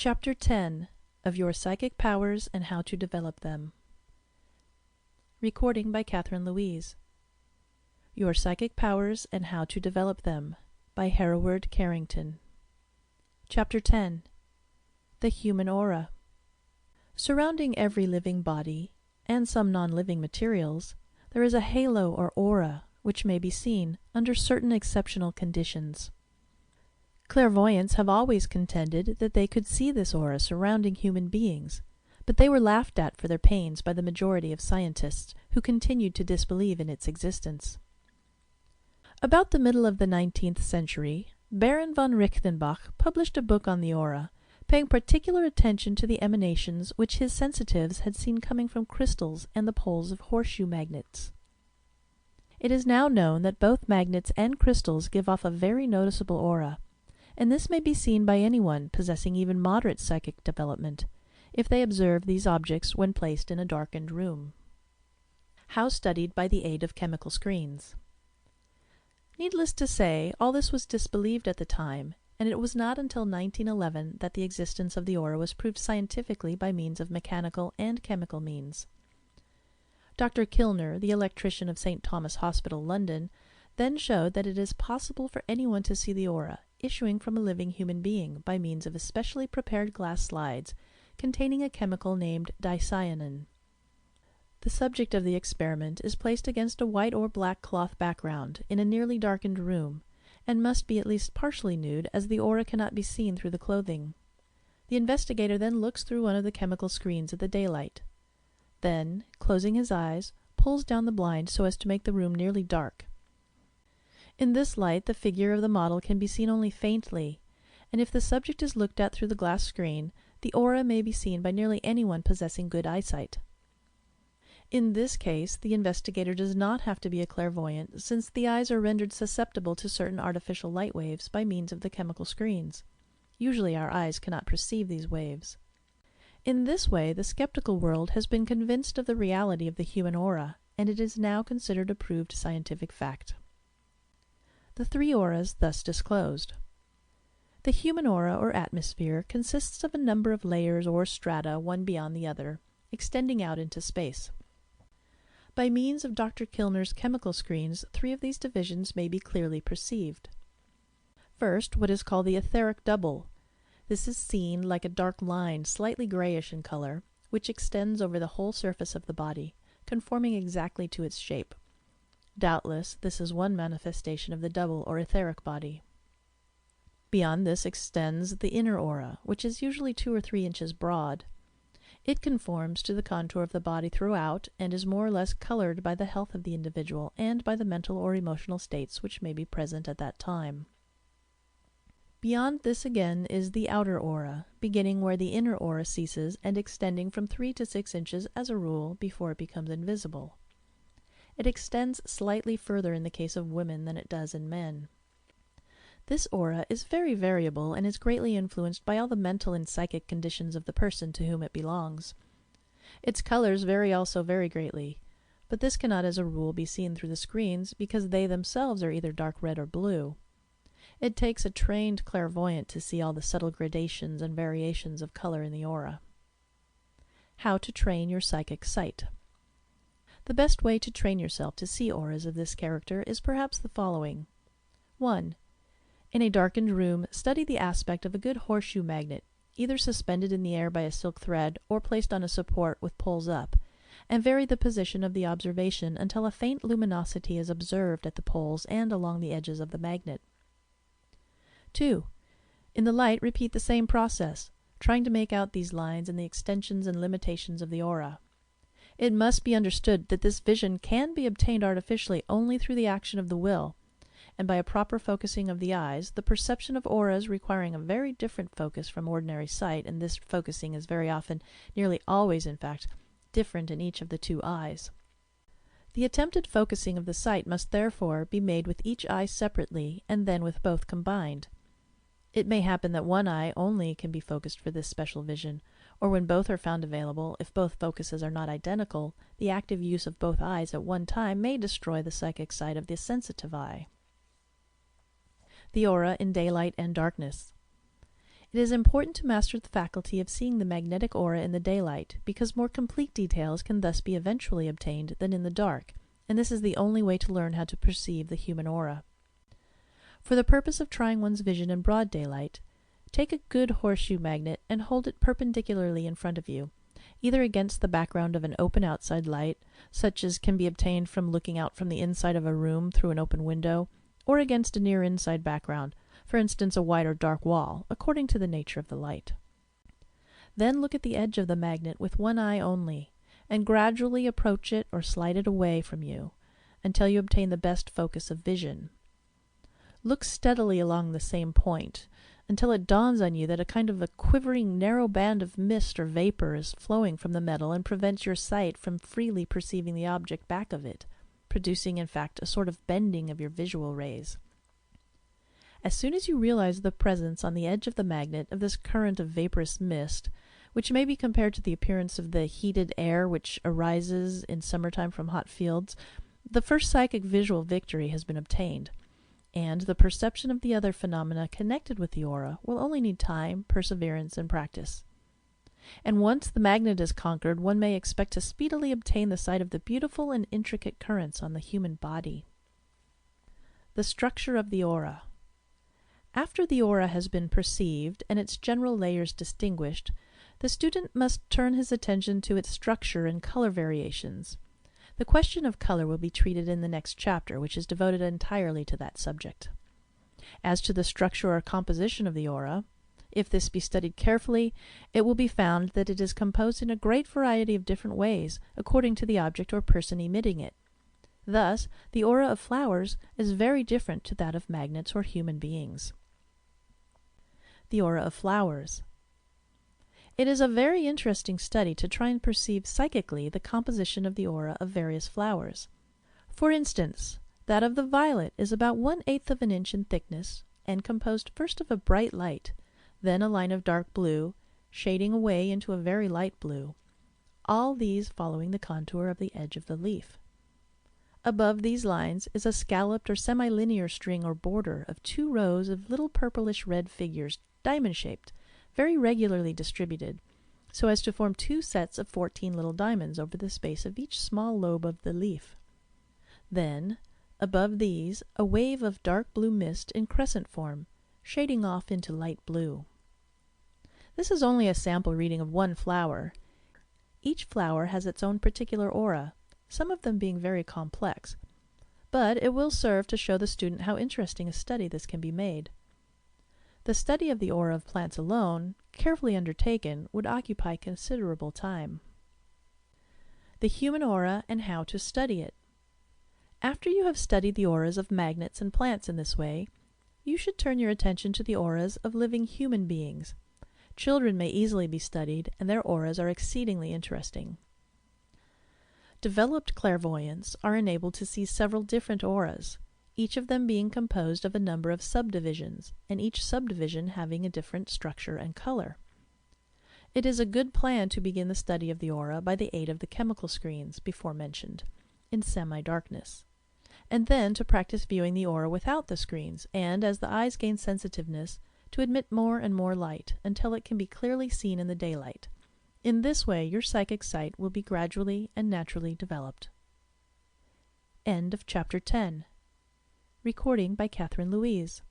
Chapter 10 of Your Psychic Powers and How to Develop Them. Recording by Catherine Louise. Your Psychic Powers and How to Develop Them by Hereward Carrington. Chapter 10 The Human Aura. Surrounding every living body, and some non-living materials, there is a halo or aura which may be seen under certain exceptional conditions. Clairvoyants have always contended that they could see this aura surrounding human beings, but they were laughed at for their pains by the majority of scientists who continued to disbelieve in its existence. About the middle of the 19th century, Baron von Richtenbach published a book on the aura, paying particular attention to the emanations which his sensitives had seen coming from crystals and the poles of horseshoe magnets. It is now known that both magnets and crystals give off a very noticeable aura, and this may be seen by anyone possessing even moderate psychic development, if they observe these objects when placed in a darkened room. How studied by the aid of chemical screens. Needless to say, all this was disbelieved at the time, and it was not until 1911 that the existence of the aura was proved scientifically by means of mechanical and chemical means. Dr. Kilner, the electrician of St. Thomas Hospital, London, then showed that it is possible for anyone to see the aura issuing from a living human being by means of especially prepared glass slides containing a chemical named dicyanin. The subject of the experiment is placed against a white or black cloth background in a nearly darkened room, and must be at least partially nude, as the aura cannot be seen through the clothing. The investigator then looks through one of the chemical screens at the daylight. Then, closing his eyes, pulls down the blind so as to make the room nearly dark. In this light, the figure of the model can be seen only faintly, and if the subject is looked at through the glass screen, the aura may be seen by nearly anyone possessing good eyesight. In this case, the investigator does not have to be a clairvoyant, since the eyes are rendered susceptible to certain artificial light waves by means of the chemical screens. Usually our eyes cannot perceive these waves. In this way, the skeptical world has been convinced of the reality of the human aura, and it is now considered a proved scientific fact. The three auras thus disclosed. The human aura or atmosphere consists of a number of layers or strata, one beyond the other, extending out into space. By means of Dr. Kilner's chemical screens, three of these divisions may be clearly perceived. First, what is called the etheric double. This is seen like a dark line, slightly grayish in color, which extends over the whole surface of the body, conforming exactly to its shape. Doubtless, this is one manifestation of the double or etheric body. Beyond this extends the inner aura, which is usually 2 or 3 inches broad. It conforms to the contour of the body throughout, and is more or less colored by the health of the individual and by the mental or emotional states which may be present at that time. Beyond this again is the outer aura, beginning where the inner aura ceases and extending from 3 to 6 inches as a rule before it becomes invisible. It extends slightly further in the case of women than it does in men. This aura is very variable and is greatly influenced by all the mental and psychic conditions of the person to whom it belongs. Its colors vary also very greatly, but this cannot as a rule be seen through the screens because they themselves are either dark red or blue. It takes a trained clairvoyant to see all the subtle gradations and variations of color in the aura. How to train your psychic sight. The best way to train yourself to see auras of this character is perhaps the following. 1. In a darkened room, study the aspect of a good horseshoe magnet, either suspended in the air by a silk thread or placed on a support with poles up, and vary the position of the observation until a faint luminosity is observed at the poles and along the edges of the magnet. 2. In the light, repeat the same process, trying to make out these lines and the extensions and limitations of the aura. It must be understood that this vision can be obtained artificially only through the action of the will, and by a proper focusing of the eyes, the perception of auras requiring a very different focus from ordinary sight, and this focusing is very often, nearly always in fact, different in each of the 2 eyes. The attempted focusing of the sight must therefore be made with each eye separately, and then with both combined. It may happen that one eye only can be focused for this special vision, or when both are found available, if both focuses are not identical, the active use of both eyes at one time may destroy the psychic sight of the sensitive eye. The aura in daylight and darkness. It is important to master the faculty of seeing the magnetic aura in the daylight, because more complete details can thus be eventually obtained than in the dark, and this is the only way to learn how to perceive the human aura. For the purpose of trying one's vision in broad daylight, take a good horseshoe magnet and hold it perpendicularly in front of you, either against the background of an open outside light, such as can be obtained from looking out from the inside of a room through an open window, or against a near inside background, for instance a white or dark wall, according to the nature of the light. Then look at the edge of the magnet with one eye only, and gradually approach it or slide it away from you, until you obtain the best focus of vision. Look steadily along the same point, until it dawns on you that a kind of a quivering narrow band of mist or vapor is flowing from the metal and prevents your sight from freely perceiving the object back of it, producing in fact a sort of bending of your visual rays. As soon as you realize the presence on the edge of the magnet of this current of vaporous mist, which may be compared to the appearance of the heated air which arises in summertime from hot fields, the first psychic visual victory has been obtained, and the perception of the other phenomena connected with the aura will only need time, perseverance, and practice. And once the magnet is conquered, one may expect to speedily obtain the sight of the beautiful and intricate currents on the human body. The structure of the aura. After the aura has been perceived and its general layers distinguished, the student must turn his attention to its structure and color variations. The question of color will be treated in the next chapter, which is devoted entirely to that subject. As to the structure or composition of the aura, if this be studied carefully, it will be found that it is composed in a great variety of different ways, according to the object or person emitting it. Thus, the aura of flowers is very different to that of magnets or human beings. The aura of flowers. It is a very interesting study to try and perceive psychically the composition of the aura of various flowers. For instance, that of the violet is about 1/8 of an inch in thickness, and composed first of a bright light, then a line of dark blue, shading away into a very light blue, all these following the contour of the edge of the leaf. Above these lines is a scalloped or semi-linear string or border of 2 rows of little purplish-red figures, diamond-shaped, very regularly distributed, so as to form 2 sets of 14 little diamonds over the space of each small lobe of the leaf. Then, above these, a wave of dark blue mist in crescent form, shading off into light blue. This is only a sample reading of one flower. Each flower has its own particular aura, some of them being very complex, but it will serve to show the student how interesting a study this can be made. The study of the aura of plants alone, carefully undertaken, would occupy considerable time. The human aura and how to study it. After you have studied the auras of magnets and plants in this way, you should turn your attention to the auras of living human beings. Children may easily be studied, and their auras are exceedingly interesting. Developed clairvoyants are enabled to see several different auras, each of them being composed of a number of subdivisions, and each subdivision having a different structure and color. It is a good plan to begin the study of the aura by the aid of the chemical screens, before mentioned, in semi-darkness, and then to practice viewing the aura without the screens, and, as the eyes gain sensitiveness, to admit more and more light, until it can be clearly seen in the daylight. In this way, your psychic sight will be gradually and naturally developed. End of Chapter 10. Recording by Catherine Louise.